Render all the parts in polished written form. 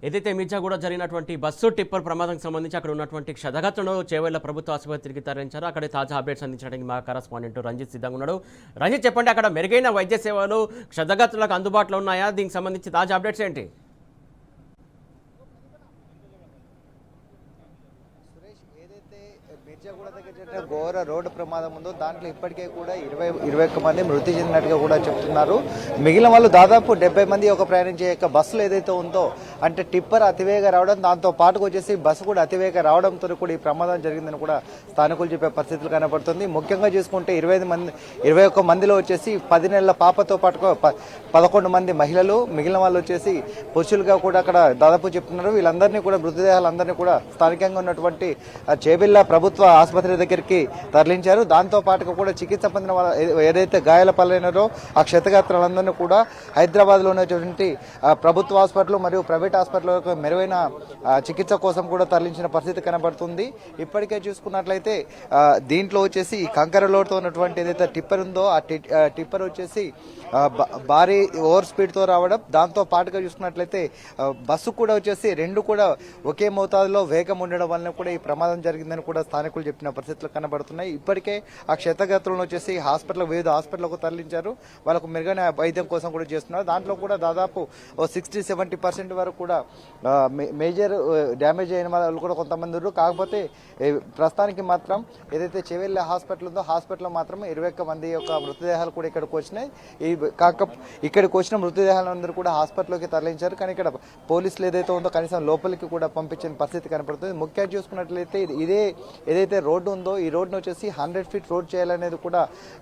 ఏదైతే మిర్జాగూడ జరిగినటువంటి bus tipper ప్రమాదానికి సంబంధించి అక్కడ ఉన్నటువంటి క్షతగాత్రులను చేవెళ్ల ప్రభుత్వ ఆసుపత్రికి తరలించారు. అక్కడే తాజా అప్డేట్స్ అందించడానికి మా కరెస్పాండెంట్ రంజిత్ సిద్ధంగా ఉన్నాడు. రంజిత్, చెప్పండి, అక్కడ మెరుగైన వైద్య సేవలు క్షతగాత్రులకు అందుబాటులో ఉన్నాయా? దీనికి సంబంధించి తాజా అప్డేట్స్ ఏంటి? మిర్జాగూడ దగ్గర జరిగిన ఘోర రోడ్డు ప్రమాదం ఉందో దాంట్లో ఇప్పటికే కూడా 21 మంది మృతి చెందినట్టుగా కూడా చెప్తున్నారు. మిగిలిన వాళ్ళు దాదాపు 70 మంది ఒక ప్రయాణించే యొక్క బస్సులు ఏదైతే ఉందో, అంటే టిప్పర్ అతివేగ రావడం, దాంతో పాటుకు వచ్చేసి బస్సు కూడా అతివేగ రావడంతో కూడా ఈ ప్రమాదం జరిగిందని కూడా స్థానికులు చెప్పే పరిస్థితులు కనబడుతుంది. ముఖ్యంగా చూసుకుంటే 21 మందిలో వచ్చేసి 10 నెలల పాపతో పాటు 11 మంది మహిళలు, మిగిలిన వాళ్ళు వచ్చేసి పురుషులుగా కూడా అక్కడ దాదాపు చెప్తున్నారు. వీళ్ళందరినీ కూడా మృతదేహాలందరినీ కూడా స్థానికంగా ఉన్నటువంటి చేవెళ్ల ప్రభుత్వ ఆసుపత్రి దగ్గరికి తరలించారు. దాంతో పాటుగా కూడా చికిత్స పొందిన ఏదైతే గాయాల పాలైనారో ఆ క్షతగాత్రులందరినీ కూడా హైదరాబాద్ లో ఉన్నటువంటి ప్రభుత్వ హాస్పిటల్ మరియు ప్రైవేట్ హాస్పిటల్ మెరుగైన చికిత్స కోసం కూడా తరలించిన పరిస్థితి కనబడుతుంది. ఇప్పటికే చూసుకున్నట్లయితే దీంట్లో వచ్చేసి కంకర లోడ్తో ఉన్నటువంటి ఏదైతే టిప్పర్ ఉందో ఆ టిప్పర్ వచ్చేసి భారీ ఓవర్ స్పీడ్ తో రావడం, దాంతో పాటుగా చూసుకున్నట్లయితే బస్సు కూడా వచ్చేసి రెండు కూడా ఒకే మోతాదులో వేగం ఉండడం వలన కూడా ఈ ప్రమాదం జరిగిందని కూడా స్థానికులు చెప్పిన పరిస్థితులు కనబడుతున్నాయి. ఇప్పటికే ఆ క్షతగాత్రులను వచ్చేసి వివిధ హాస్పిటల్కు తరలించారు. వాళ్ళకు మెరుగైన వైద్యం కోసం కూడా చేస్తున్నారు. దాంట్లో కూడా దాదాపు 60-70% వరకు కూడా మేజర్ డ్యామేజ్ అయిన వాళ్ళు కూడా కొంతమంది ఉన్నారు. కాకపోతే ప్రస్తుతానికి మాత్రం ఏదైతే చేవెళ్ల హాస్పిటల్ ఉందో హాస్పిటల్లో మాత్రం 21 మంది యొక్క మృతదేహాలు కూడా ఇక్కడికి వచ్చినాయి. ఇక్కడికి వచ్చిన మృతదేహాలందరూ కూడా హాస్పిటల్లోకి తరలించారు. కానీ ఇక్కడ పోలీసులు ఏదైతే ఉందో కనీసం లోపలికి కూడా పంపించిన పరిస్థితి కనపడుతుంది. ముఖ్యంగా చూసుకున్నట్లయితే ఏదైతే రోడ్డు ఉందో ఈ రోడ్డును వచ్చేసి 100 ఫీట్ రోడ్ చేయాలనేది కూడా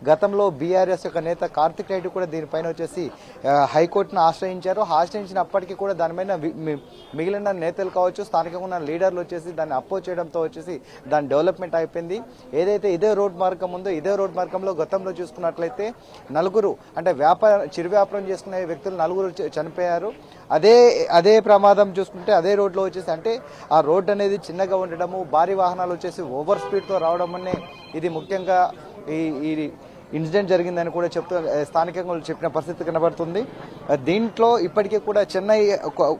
గతంలో బీఆర్ఎస్ యొక్క నేత కార్తిక్ రెడ్డి కూడా దీనిపైన వచ్చేసి హైకోర్టును ఆశ్రయించినప్పటికీ కూడా దానిపైన మిగిలిన నేతలు కావచ్చు, స్థానికంగా ఉన్న లీడర్లు వచ్చేసి దాన్ని అపోజ్ చేయడంతో వచ్చేసి దాని డెవలప్మెంట్ అయిపోయింది. ఏదైతే ఇదే రోడ్ మార్గం ఉందో ఇదే రోడ్ మార్గంలో గతంలో చూసుకున్నట్లయితే నలుగురు అంటే చిరు వ్యాపారం చేసుకునే వ్యక్తులు 4 చనిపోయారు. అదే ప్రమాదం చూసుకుంటే అదే రోడ్లో వచ్చేసి అంటే ఆ రోడ్ అనేది చిన్నగా ఉండడము, భారీ వాహనాలు వచ్చేసి ఓవర్ స్పీడ్తో రావడం అనే ఇది ముఖ్యంగా ఈ ఇన్సిడెంట్ జరిగిందని కూడా స్థానికంగా చెప్పిన పరిస్థితి కనబడుతుంది. దీంట్లో ఇప్పటికీ కూడా చెన్నై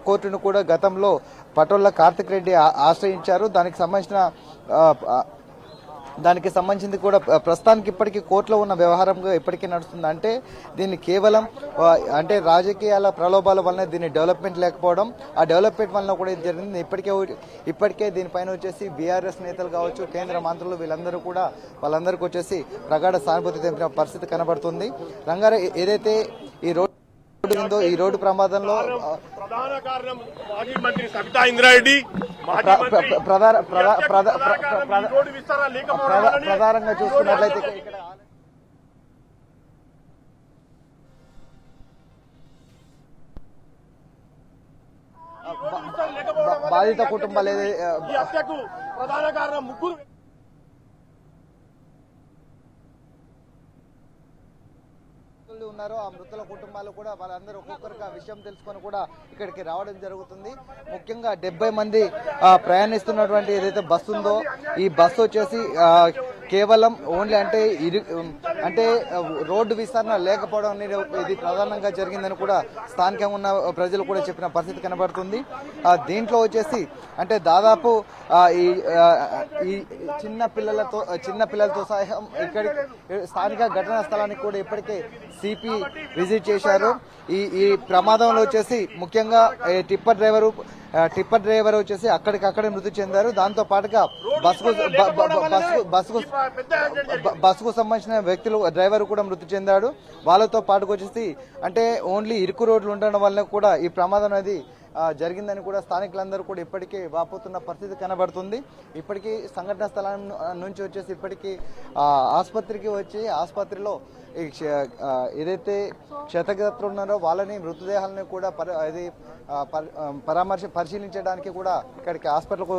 కోర్టును కూడా గతంలో పటోళ్ల కార్తిక్ రెడ్డి ఆశ్రయించారు. దానికి సంబంధించింది కూడా ప్రస్తుతానికి ఇప్పటికీ కోర్టులో ఉన్న వ్యవహారంగా ఇప్పటికీ నడుస్తుంది. అంటే దీన్ని కేవలం అంటే రాజకీయాల ప్రలోభాల వలన దీన్ని డెవలప్మెంట్ లేకపోవడం, ఆ డెవలప్మెంట్ వలన కూడా ఇది జరిగింది. ఇప్పటికే దీనిపైన వచ్చేసి బీఆర్ఎస్ నేతలు కావచ్చు, కేంద్ర మంత్రులు వాళ్ళందరికీ వచ్చేసి ప్రగాఢ సానుభూతి తెలిపిన పరిస్థితి కనబడుతుంది. రంగారా, ఏదైతే ఈ రోడ్డు ప్రమాదంలో ప్రధాన కారణం మాజీ మంత్రి సబితా ఇంద్రారెడ్డి ప్రధానంగా చూసుకున్నట్లయితే ఇక్కడ బాధిత కుటుంబాలు ప్రధాన కారణం ముగ్గురు ఉన్నారో ఆ మృతుల కుటుంబాలు కూడా వాళ్ళందరూ ఒక్కొక్కరికి ఆ విషయం తెలుసుకొని కూడా ఇక్కడికి రావడం జరుగుతుంది. ముఖ్యంగా 70 మంది ప్రయాణిస్తున్నటువంటి ఏదైతే బస్సు ఉందో ఈ బస్సు వచ్చేసి కేవలం ఓన్లీ అంటే రోడ్డు విస్తరణ లేకపోవడం అనేది ఇది ప్రధానంగా జరిగిందని కూడా స్థానికంగా ఉన్న ప్రజలు కూడా చెప్పిన పరిస్థితి కనబడుతుంది. దీంట్లో వచ్చేసి అంటే దాదాపు ఈ చిన్న పిల్లలతో సహా ఇక్కడికి స్థానిక ఘటనా స్థలానికి కూడా ఇప్పటికే సిపి విజిట్ చేశారు. ఈ ప్రమాదంలో వచ్చేసి ముఖ్యంగా టిప్పర్ డ్రైవర్ వచ్చేసి అక్కడికక్కడే మృతి చెందారు. దాంతో పాటుగా బస్సుకు సంబంధించిన వ్యక్తులు డ్రైవర్ కూడా మృతి చెందాడు. వాళ్ళతో పాటుకు వచ్చేసి అంటే ఓన్లీ ఇరుకు రోడ్లు ఉండడం వల్ల కూడా ఈ ప్రమాదం అనేది జరిగిందని కూడా స్థానికులందరూ కూడా ఇప్పటికీ వాపోతున్న పరిస్థితి కనబడుతుంది. ఇప్పటికీ సంఘటన స్థలం నుంచి వచ్చేసి ఇప్పటికీ ఆసుపత్రికి వచ్చి ఆసుపత్రిలో ఏదైతే క్షతగాత్రులు ఉన్నారో వాళ్ళని మృతదేహాలను కూడా పరిశీలించడానికి కూడా ఇక్కడికి హాస్పిటల్కు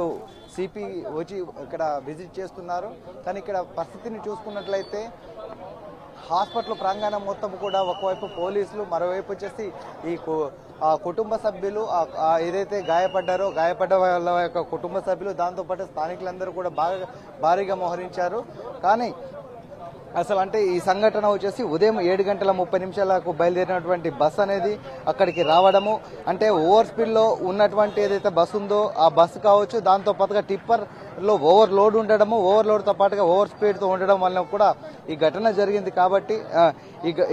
సిపి వచ్చి ఇక్కడ విజిట్ చేస్తున్నారు. కానీ ఇక్కడ పరిస్థితిని చూసుకున్నట్లయితే హాస్పిటల్ ప్రాంగణం మొత్తం కూడా ఒకవైపు పోలీసులు, మరోవైపు వచ్చేసి ఈ కుటుంబ సభ్యులు ఏదైతే గాయపడ్డ వాళ్ళ యొక్క కుటుంబ సభ్యులు, దాంతోపాటు స్థానికులందరూ కూడా భారీగా మోహరించారు. కానీ అసలు అంటే ఈ సంఘటన వచ్చేసి ఉదయం 7:30 బయలుదేరినటువంటి బస్ అనేది అక్కడికి రావడము, అంటే ఓవర్ స్పీడ్ లో ఉన్నటువంటి ఏదైతే బస్సు ఉందో ఆ బస్సు కావచ్చు, దాంతో పాటుగా టిప్పర్ లో ఓవర్ లోడ్ ఉండడము, ఓవర్ లోడ్ తో పాటుగా ఓవర్ స్పీడ్ తో ఉండడం వల్ల కూడా ఈ ఘటన జరిగింది. కాబట్టి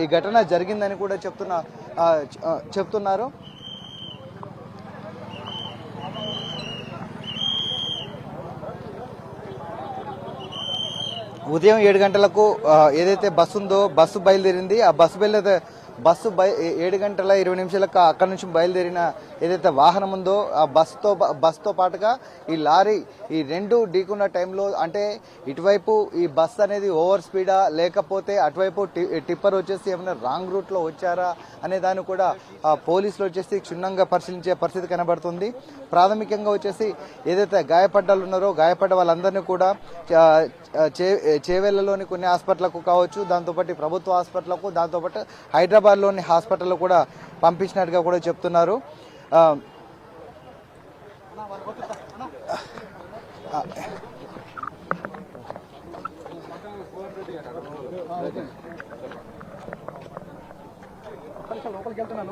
ఈ ఘటన జరిగిందని కూడా చెప్తున్నారు. ఉదయం 7 గంటలకు ఏదైతే బస్సు ఉందో బస్సు బయలుదేరింది. ఆ బస్సు 7:20 అక్కడ నుంచి బయలుదేరిన ఏదైతే వాహనం ఉందో ఆ బస్తో పాటుగా ఈ లారీ ఈ రెండు ఢీకున్న టైంలో, అంటే ఇటువైపు ఈ బస్ అనేది ఓవర్ స్పీడా లేకపోతే అటువైపు టిప్పర్ వచ్చేసి ఏమైనా రాంగ్ రూట్ లో వచ్చారా అనే దాన్ని కూడా పోలీసులు వచ్చేసి క్షుణ్ణంగా పరిశీలించే పరిస్థితి కనబడుతుంది. ప్రాథమికంగా వచ్చేసి ఏదైతే గాయపడ్డాలు ఉన్నారో గాయపడ్డ వాళ్ళందరినీ కూడా చేవెళ్లలోని కొన్ని హాస్పిటళ్లకు కావచ్చు, దాంతోపాటు ప్రభుత్వ హాస్పిటళ్లకు, దాంతోపాటు హైదరాబాద్లోని హాస్పిటల్ కూడా పంపించినట్టుగా కూడా చెప్తున్నారు. లోపలికి వెళ్తున్నా